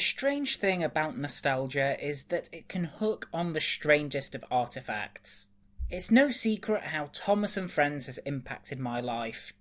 The strange thing about nostalgia is that it can hook on the strangest of artifacts. It's no secret how Thomas and Friends has impacted my life,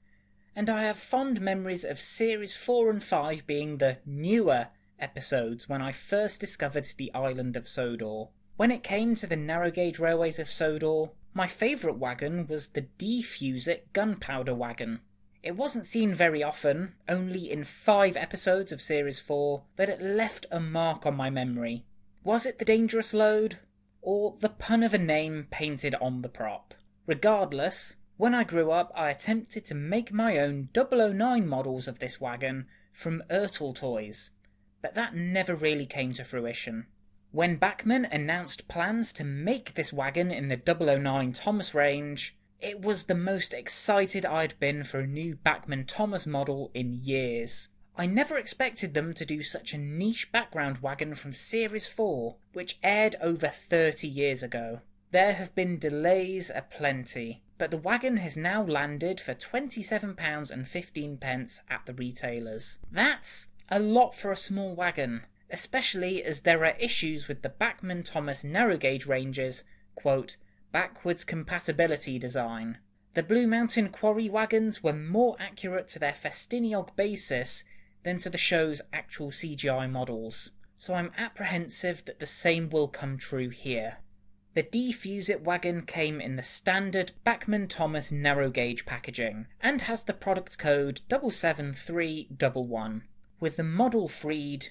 and I have fond memories of Series 4 and 5 being the newer episodes when I first discovered the island of Sodor. When it came to the narrow gauge railways of Sodor, my favourite wagon was the Fusit Gunpowder Wagon. It wasn't seen very often, only in 5 episodes of Series 4, but it left a mark on my memory. Was it the dangerous load, or the pun of a name painted on the prop? Regardless, when I grew up I attempted to make my own 009 models of this wagon from Ertl toys, but that never really came to fruition. When Bachmann announced plans to make this wagon in the 009 Thomas range, it was the most excited I'd been for a new Bachmann Thomas model in years. I never expected them to do such a niche background wagon from Series 4, which aired over 30 years ago. There have been delays aplenty, but the wagon has now landed for £27.15 at the retailers. That's a lot for a small wagon, especially as there are issues with the Bachmann Thomas narrow gauge ranges, quote, backwards compatibility design. The Blue Mountain Quarry wagons were more accurate to their Ffestiniog basis than to the show's actual CGI models, so I'm apprehensive that the same will come true here. The Fusit wagon came in the standard Bachmann Thomas narrow gauge packaging, and has the product code 77311. With the model freed,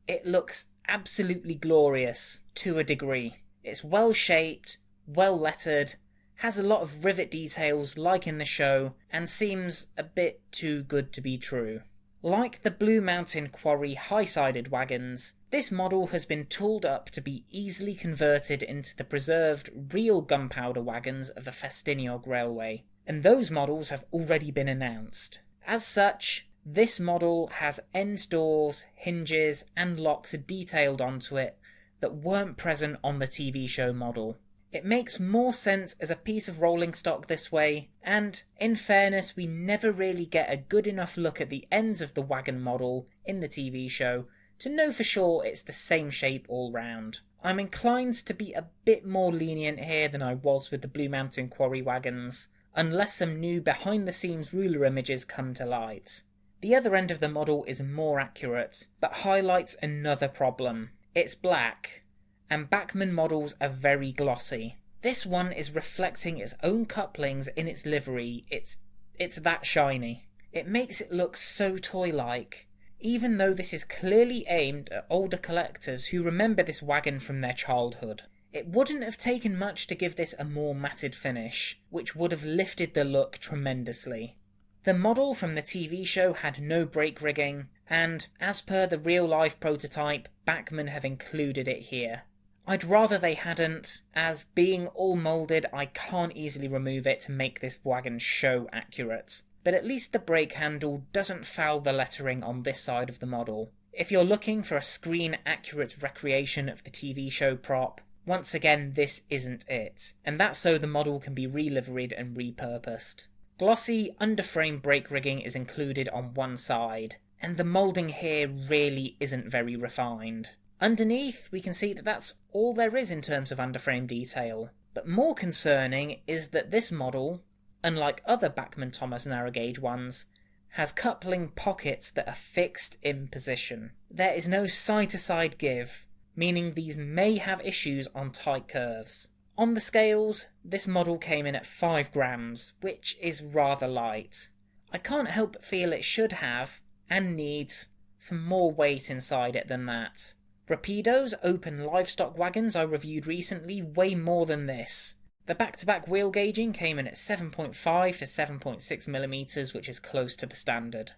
it looks absolutely glorious to a degree. It's well shaped, well lettered, has a lot of rivet details like in the show, and seems a bit too good to be true. Like the Blue Mountain Quarry high-sided wagons, this model has been tooled up to be easily converted into the preserved real gunpowder wagons of the Ffestiniog Railway, and those models have already been announced. As such, this model has end doors, hinges and locks detailed onto it that weren't present on the TV show model. It makes more sense as a piece of rolling stock this way, and in fairness we never really get a good enough look at the ends of the wagon model in the TV show to know for sure it's the same shape all round. I'm inclined to be a bit more lenient here than I was with the Blue Mountain Quarry wagons, unless some new behind the scenes ruler images come to light. The other end of the model is more accurate, but highlights another problem. It's black, and Bachmann models are very glossy. This one is reflecting its own couplings in its livery. It's that shiny. It makes it look so toy-like, even though this is clearly aimed at older collectors who remember this wagon from their childhood. It wouldn't have taken much to give this a more matted finish, which would have lifted the look tremendously. The model from the TV show had no brake rigging, and as per the real-life prototype, Bachmann have included it here. I'd rather they hadn't, as being all moulded I can't easily remove it to make this wagon show accurate. But at least the brake handle doesn't foul the lettering on this side of the model. If you're looking for a screen accurate recreation of the TV show prop, once again this isn't it, and that's so the model can be re-liveried and repurposed. Glossy underframe brake rigging is included on one side, and the moulding here really isn't very refined. Underneath, we can see that that's all there is in terms of underframe detail. But more concerning is that this model, unlike other Bachmann Thomas narrow gauge ones, has coupling pockets that are fixed in position. There is no side-to-side give, meaning these may have issues on tight curves. On the scales, this model came in at 5 grams, which is rather light. I can't help but feel it should have, and needs, some more weight inside it than that. Rapido's open livestock wagons I reviewed recently weigh more than this. The back-to-back wheel gauging came in at 7.5 to 7.6mm, which is close to the standard.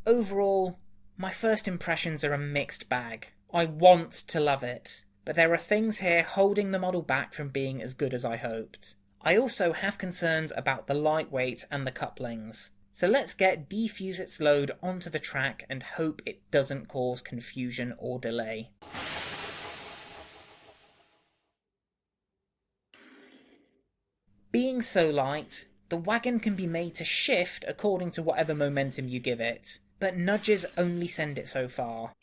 Overall, my first impressions are a mixed bag. I want to love it, but there are things here holding the model back from being as good as I hoped. I also have concerns about the lightweight and the couplings. So let's get Fusit's load onto the track and hope it doesn't cause confusion or delay. Being so light, the wagon can be made to shift according to whatever momentum you give it, but nudges only send it so far.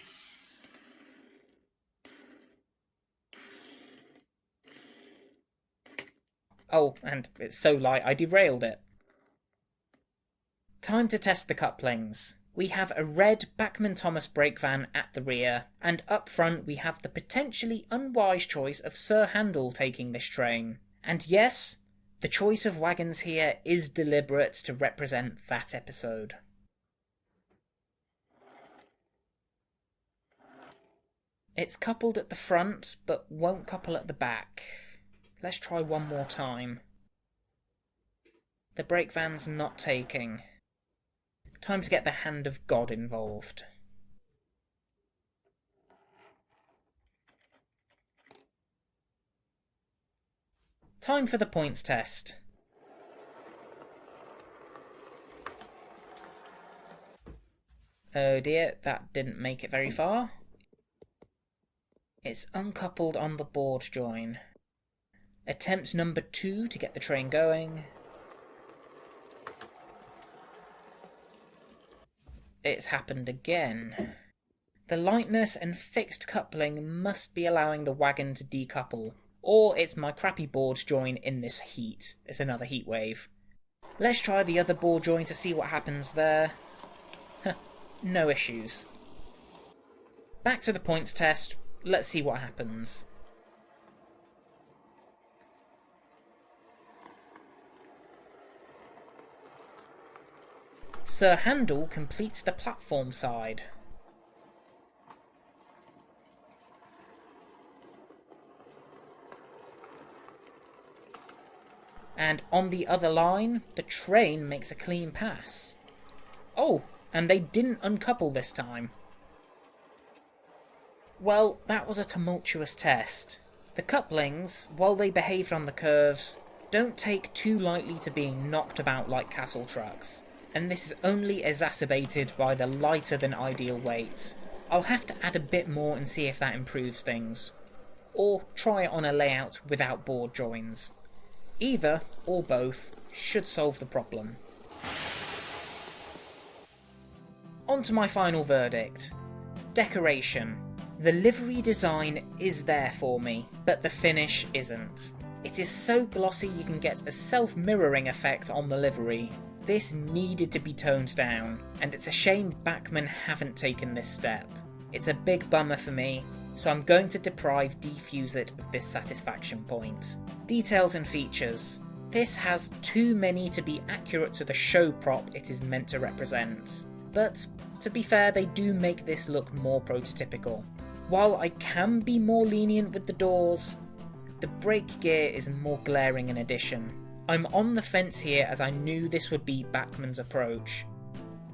Oh, and it's so light I derailed it. Time to test the couplings. We have a red Bachmann Thomas brake van at the rear, and up front we have the potentially unwise choice of Sir Handel taking this train. And yes, the choice of wagons here is deliberate to represent that episode. It's coupled at the front, but won't couple at the back. Let's try one more time. The brake van's not taking. Time to get the hand of God involved. Time for the points test. Oh dear, that didn't make it very far. It's uncoupled on the board join. Attempt number 2 to get the train going. It's happened again. The lightness and fixed coupling must be allowing the wagon to decouple, or it's my crappy board join in this heat. It's another heat wave. Let's try the other board join to see what happens there. No issues. Back to the points test. Let's see what happens. Sir Handel completes the platform side. And on the other line, the train makes a clean pass. Oh, and they didn't uncouple this time. Well, that was a tumultuous test. The couplings, while they behaved on the curves, don't take too lightly to being knocked about like cattle trucks, and this is only exacerbated by the lighter than ideal weight. I'll have to add a bit more and see if that improves things, or try it on a layout without board joins. Either, or both, should solve the problem. On to my final verdict. Decoration. The livery design is there for me, but the finish isn't. It is so glossy you can get a self-mirroring effect on the livery. This needed to be toned down, and it's a shame Bachmann haven't taken this step. It's a big bummer for me, so I'm going to deprive Fusit of this satisfaction point. Details and features. This has too many to be accurate to the show prop it is meant to represent. But, to be fair, they do make this look more prototypical. While I can be more lenient with the doors, the brake gear is more glaring an addition. I'm on the fence here as I knew this would be Bachmann's approach.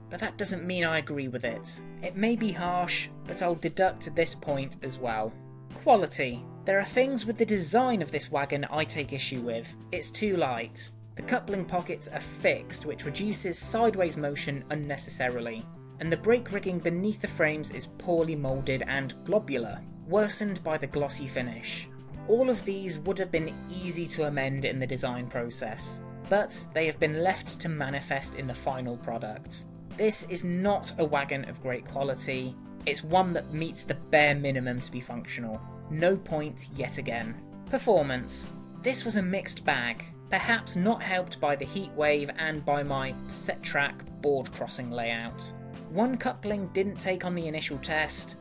But that doesn't mean I agree with it. It may be harsh, but I'll deduct this point as well. Quality. There are things with the design of this wagon I take issue with. It's too light. The coupling pockets are fixed, which reduces sideways motion unnecessarily. And the brake rigging beneath the frames is poorly moulded and globular, worsened by the glossy finish. All of these would have been easy to amend in the design process, but they have been left to manifest in the final product. This is not a wagon of great quality, it's one that meets the bare minimum to be functional. No point yet again. Performance. This was a mixed bag, perhaps not helped by the heat wave and by my set track board crossing layout. One coupling didn't take on the initial test,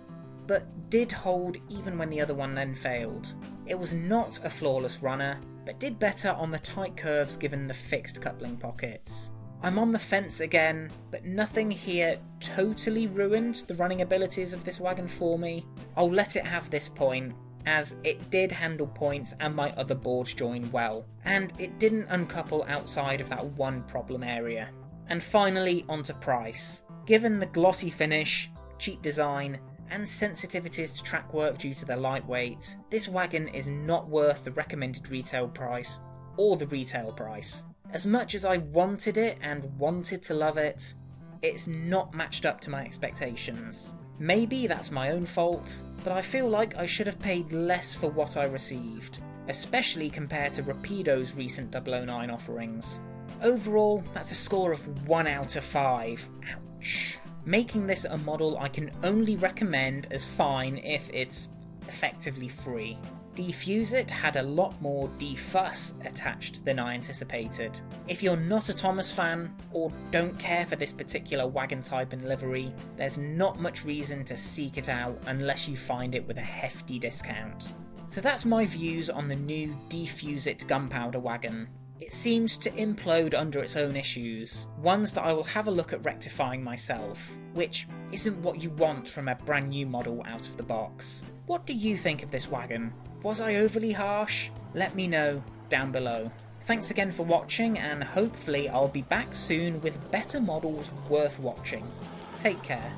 but did hold even when the other one then failed. It was not a flawless runner, but did better on the tight curves given the fixed coupling pockets. I'm on the fence again, but nothing here totally ruined the running abilities of this wagon for me. I'll let it have this point, as it did handle points and my other boards join well, and it didn't uncouple outside of that one problem area. And finally, onto price. Given the glossy finish, cheap design, and sensitivities to track work due to their lightweight, this wagon is not worth the recommended retail price, or the retail price. As much as I wanted it and wanted to love it, it's not matched up to my expectations. Maybe that's my own fault, but I feel like I should have paid less for what I received, especially compared to Rapido's recent 009 offerings. Overall, that's a score of 1 out of 5. Ouch. Making this a model I can only recommend as fine if it's effectively free. Fusit had a lot more fuss attached than I anticipated. If you're not a Thomas fan, or don't care for this particular wagon type and livery, there's not much reason to seek it out unless you find it with a hefty discount. So that's my views on the new Fusit Gunpowder Wagon. It seems to implode under its own issues, ones that I will have a look at rectifying myself, which isn't what you want from a brand new model out of the box. What do you think of this wagon? Was I overly harsh? Let me know down below. Thanks again for watching, and hopefully I'll be back soon with better models worth watching. Take care.